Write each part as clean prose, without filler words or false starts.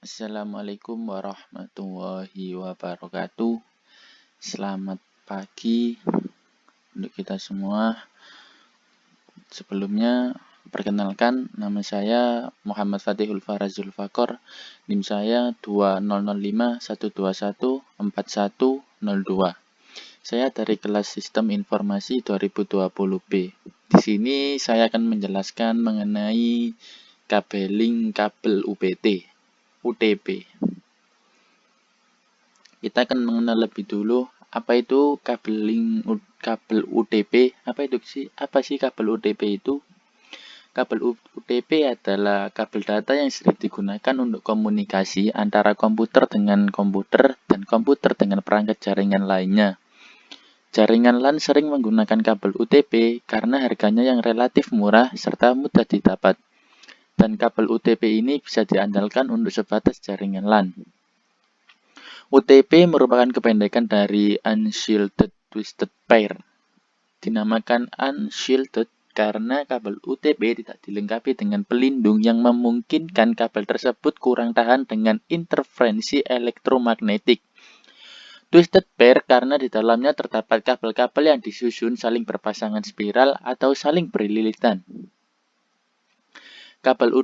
Assalamualaikum warahmatullahi wabarakatuh. Selamat pagi untuk kita semua. Sebelumnya, perkenalkan nama saya Muhammad Fatihul Farazul Fakor. NIM saya 200512141002. Saya dari kelas Sistem Informasi 2020B. Di sini saya akan menjelaskan mengenai kabeling kabel UTP. Kita akan mengenal lebih dulu apa itu kabel UTP. Apa sih kabel UTP itu? Kabel UTP adalah kabel data yang sering digunakan untuk komunikasi antara komputer dengan komputer dan komputer dengan perangkat jaringan lainnya. Jaringan LAN sering menggunakan kabel UTP karena harganya yang relatif murah serta mudah didapat. Dan kabel UTP ini bisa diandalkan untuk sebatas jaringan LAN. UTP merupakan kependekan dari Unshielded Twisted Pair. Dinamakan unshielded karena kabel UTP tidak dilengkapi dengan pelindung yang memungkinkan kabel tersebut kurang tahan dengan interferensi elektromagnetik. Twisted pair karena di dalamnya terdapat kabel-kabel yang disusun saling berpasangan spiral atau saling berlilitan. Kabel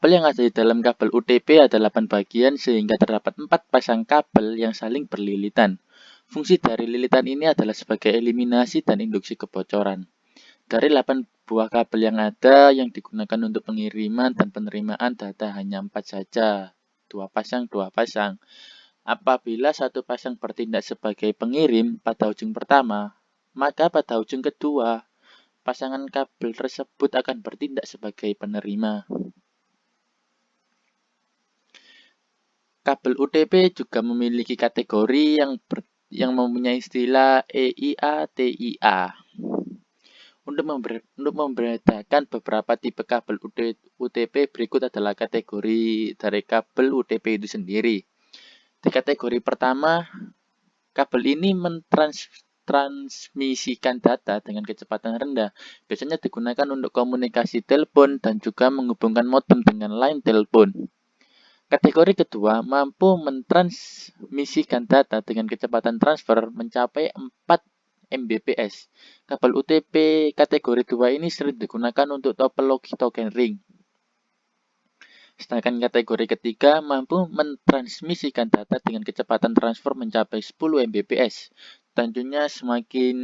yang ada di dalam kabel UTP ada 8 bagian sehingga terdapat 4 pasang kabel yang saling berlilitan. Fungsi dari lilitan ini adalah sebagai eliminasi dan induksi kebocoran. Dari 8 buah kabel yang ada yang digunakan untuk pengiriman dan penerimaan data hanya 4 saja. 2 pasang. Apabila satu pasang bertindak sebagai pengirim pada ujung pertama, maka pada ujung kedua, pasangan kabel tersebut akan bertindak sebagai penerima. Kabel UTP juga memiliki kategori yang mempunyai istilah EIA, TIA. Untuk membedakan beberapa tipe kabel UTP, berikut adalah kategori dari kabel UTP itu sendiri. Di kategori pertama, kabel ini mentransmisikan data dengan kecepatan rendah. Biasanya digunakan untuk komunikasi telepon dan juga menghubungkan modem dengan line telepon. Kategori kedua, mampu mentransmisikan data dengan kecepatan transfer mencapai 4 Mbps. Kabel UTP kategori 2 ini sering digunakan untuk topologi token ring. Sedangkan kategori ketiga mampu mentransmisikan data dengan kecepatan transfer mencapai 10 Mbps. Tentunya semakin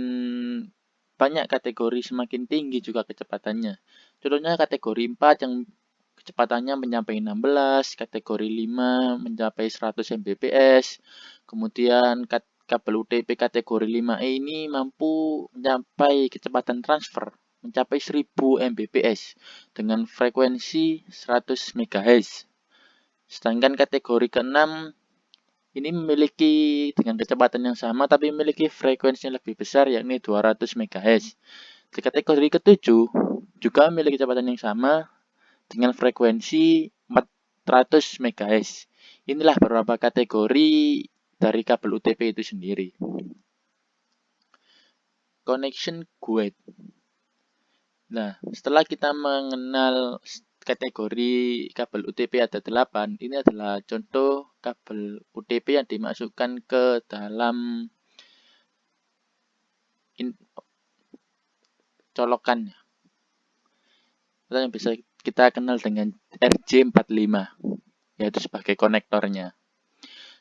banyak kategori semakin tinggi juga kecepatannya. Contohnya kategori 4 yang kecepatannya mencapai 16, kategori 5 mencapai 100 Mbps. Kemudian kabel UTP kategori 5E ini mampu mencapai kecepatan transfer mencapai 1000 Mbps dengan frekuensi 100 MHz. Sedangkan kategori ke-6 ini memiliki dengan kecepatan yang sama tapi memiliki frekuensi yang lebih besar yakni 200 MHz. Di kategori ke-7 juga memiliki kecepatan yang sama dengan frekuensi 400 MHz. Inilah beberapa kategori dari kabel UTP itu sendiri. Connection guide. Nah, setelah kita mengenal kategori kabel UTP ada 8, ini adalah contoh kabel UTP yang dimasukkan ke dalam colokannya. Yang bisa kita kenal dengan RJ45, yaitu sebagai konektornya.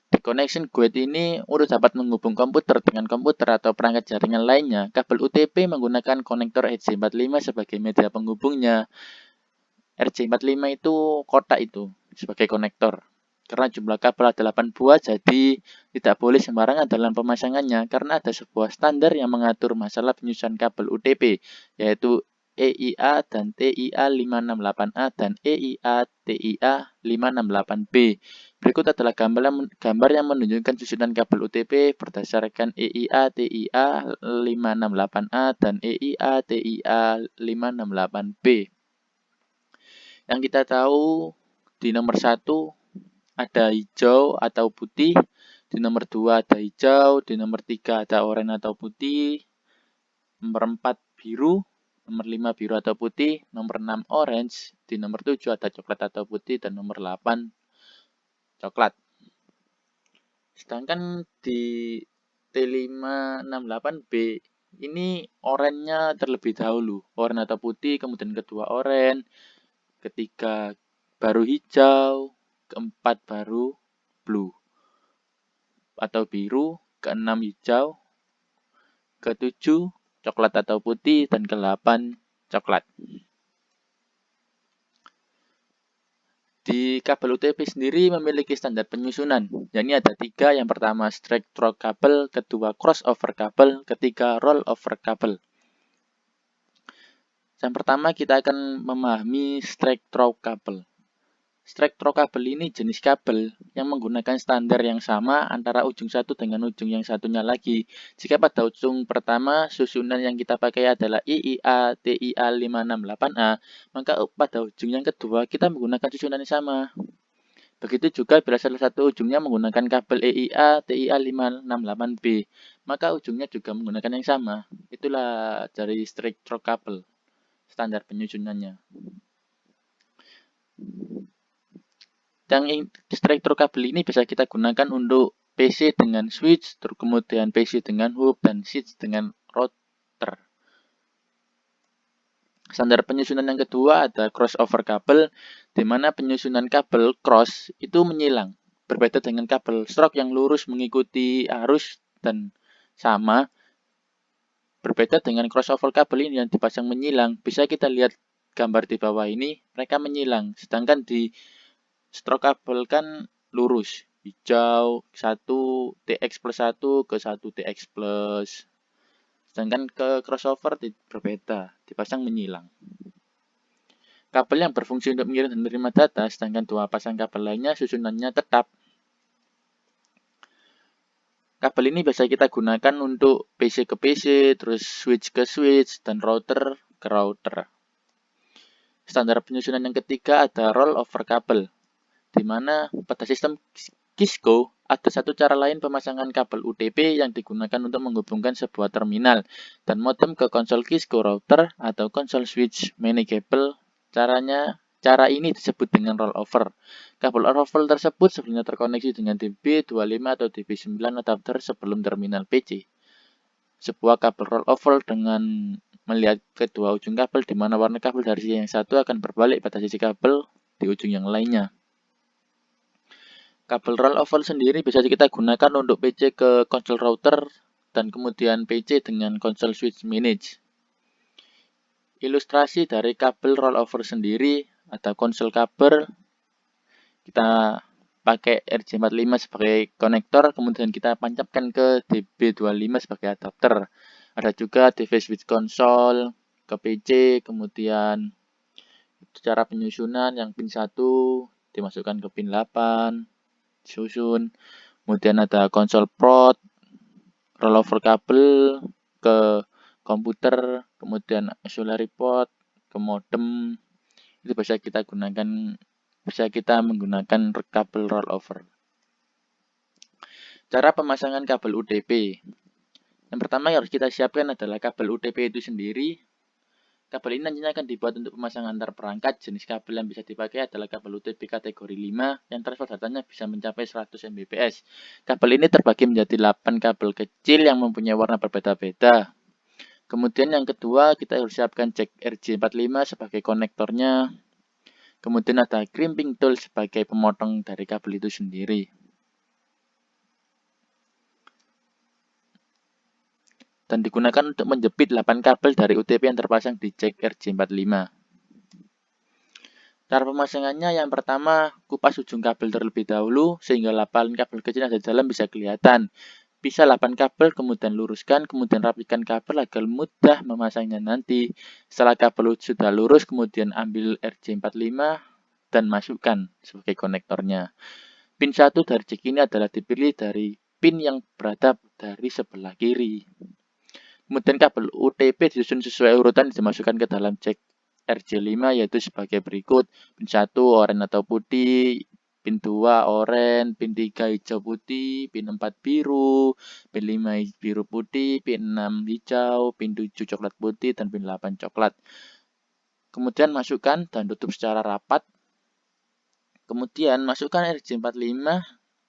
Di connection guide ini untuk dapat menghubung komputer dengan komputer atau perangkat jaringan lainnya, kabel UTP menggunakan konektor RJ45 sebagai media penghubungnya. RJ45 itu kotak itu sebagai konektor. Karena jumlah kabel ada 8 buah, jadi tidak boleh sembarangan dalam pemasangannya karena ada sebuah standar yang mengatur masalah penyusunan kabel UTP, yaitu EIA dan TIA 568A dan EIA TIA 568B. Berikut adalah gambar yang menunjukkan susunan kabel UTP berdasarkan EIA TIA 568A dan EIA TIA 568B. Yang kita tahu di nomor 1 ada hijau atau putih, di nomor 2 ada hijau, di nomor 3 ada oranye atau putih, nomor 4 biru, nomor 5 biru atau putih, nomor 6 orange, di nomor 7 ada coklat atau putih, dan nomor 8 coklat. Sedangkan di T568B ini oranye terlebih dahulu. Oranye atau putih, kemudian kedua oranye, ketiga baru hijau, keempat baru blue atau biru, keenam hijau, ketujuh coklat atau putih, dan ke-8 coklat. Di kabel UTP sendiri memiliki standar penyusunan, yakni ada 3. Yang pertama straight through kabel, kedua crossover kabel, ketiga rollover kabel. Yang pertama kita akan memahami straight through kabel. Straight through kabel ini jenis kabel yang menggunakan standar yang sama antara ujung satu dengan ujung yang satunya lagi. Jika pada ujung pertama susunan yang kita pakai adalah IIA TIA 568A, maka pada ujung yang kedua kita menggunakan susunan yang sama. Begitu juga bila salah satu ujungnya menggunakan kabel EIA TIA 568B, maka ujungnya juga menggunakan yang sama. Itulah dari straight through kabel, standar penyusunannya. Yang straight through kabel ini bisa kita gunakan untuk PC dengan switch, terus kemudian PC dengan hub, dan switch dengan router. Standar penyusunan yang kedua ada crossover kabel, di mana penyusunan kabel cross itu menyilang. Berbeda dengan kabel stroke yang lurus mengikuti arus dan sama, berbeda dengan crossover kabel ini yang dipasang menyilang. Bisa kita lihat gambar di bawah ini, mereka menyilang. Sedangkan di stroke kabel kan lurus, hijau 1 TX plus 1 ke 1 TX plus. Sedangkan ke crossover berbeda, dipasang menyilang. Kabel yang berfungsi untuk mengirim dan menerima data, sedangkan dua pasang kabel lainnya susunannya tetap. Kabel ini biasa kita gunakan untuk PC ke PC, terus switch ke switch, dan router ke router. Standar penyusunan yang ketiga ada rollover kabel, di mana pada sistem Cisco ada satu cara lain pemasangan kabel UTP yang digunakan untuk menghubungkan sebuah terminal dan modem ke konsol Cisco router atau konsol switch mini cable. Cara ini disebut dengan rollover. Kabel rollover tersebut sebelumnya terkoneksi dengan DB25 atau DB9 adapter sebelum terminal PC. Sebuah kabel rollover dengan melihat kedua ujung kabel di mana warna kabel dari sisi yang satu akan berbalik pada sisi kabel di ujung yang lainnya. Kabel rollover sendiri bisa kita gunakan untuk PC ke konsol router dan kemudian PC dengan konsol switch manage. Ilustrasi dari kabel rollover sendiri ada konsol kabel, kita pakai RJ45 sebagai konektor, kemudian kita tancapkan ke DB25 sebagai adapter. Ada juga DV switch konsol ke PC, kemudian cara penyusunan yang pin 1 dimasukkan ke pin 8, disusun. Kemudian ada konsol port, rollover kabel ke komputer, kemudian auxiliary port ke modem. Itu bisa kita menggunakan kabel rollover. Cara pemasangan kabel UTP. Yang pertama yang harus kita siapkan adalah kabel UTP itu sendiri. Kabel ini nantinya akan dibuat untuk pemasangan antar perangkat. Jenis kabel yang bisa dipakai adalah kabel UTP kategori 5 yang transfer datanya bisa mencapai 100 Mbps. Kabel ini terbagi menjadi 8 kabel kecil yang mempunyai warna berbeda-beda. Kemudian yang kedua kita harus siapkan jack RJ45 sebagai konektornya. Kemudian ada crimping tool sebagai pemotong dari kabel itu sendiri. Dan digunakan untuk menjepit 8 kabel dari UTP yang terpasang di jack RJ45. Cara pemasangannya yang pertama, kupas ujung kabel terlebih dahulu sehingga 8 kabel kecil yang ada di dalam bisa kelihatan. Pisah 8 kabel, kemudian luruskan, kemudian rapikan kabel agar mudah memasangnya nanti. Setelah kabel sudah lurus, kemudian ambil RJ45 dan masukkan sebagai konektornya. Pin 1 dari jack ini adalah dipilih dari pin yang berada dari sebelah kiri. Kemudian kabel UTP disusun sesuai urutan dimasukkan ke dalam jack RJ5 yaitu sebagai berikut. Pin 1 oranye atau putih, pin 2 oranye, pin 3 hijau putih, pin 4 biru, pin 5 biru putih, pin 6 hijau, pin 7 coklat putih, dan pin 8 coklat. Kemudian masukkan dan tutup secara rapat. Kemudian masukkan RJ45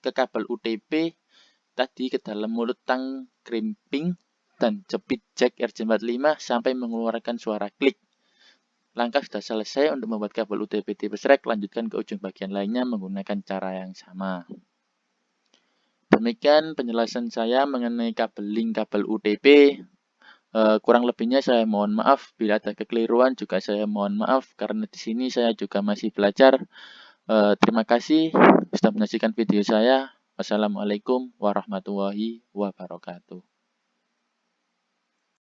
ke kabel UTP tadi ke dalam mulut tang crimping dan jepit jack RJ45 sampai mengeluarkan suara klik. Langkah sudah selesai. Untuk membuat kabel UTP tipe SREC, lanjutkan ke ujung bagian lainnya menggunakan cara yang sama. Demikian penjelasan saya mengenai kabel UTP. Kurang lebihnya saya mohon maaf. Bila ada kekeliruan juga saya mohon maaf, karena di sini saya juga masih belajar. Terima kasih sudah menyaksikan video saya. Wassalamualaikum warahmatullahi wabarakatuh.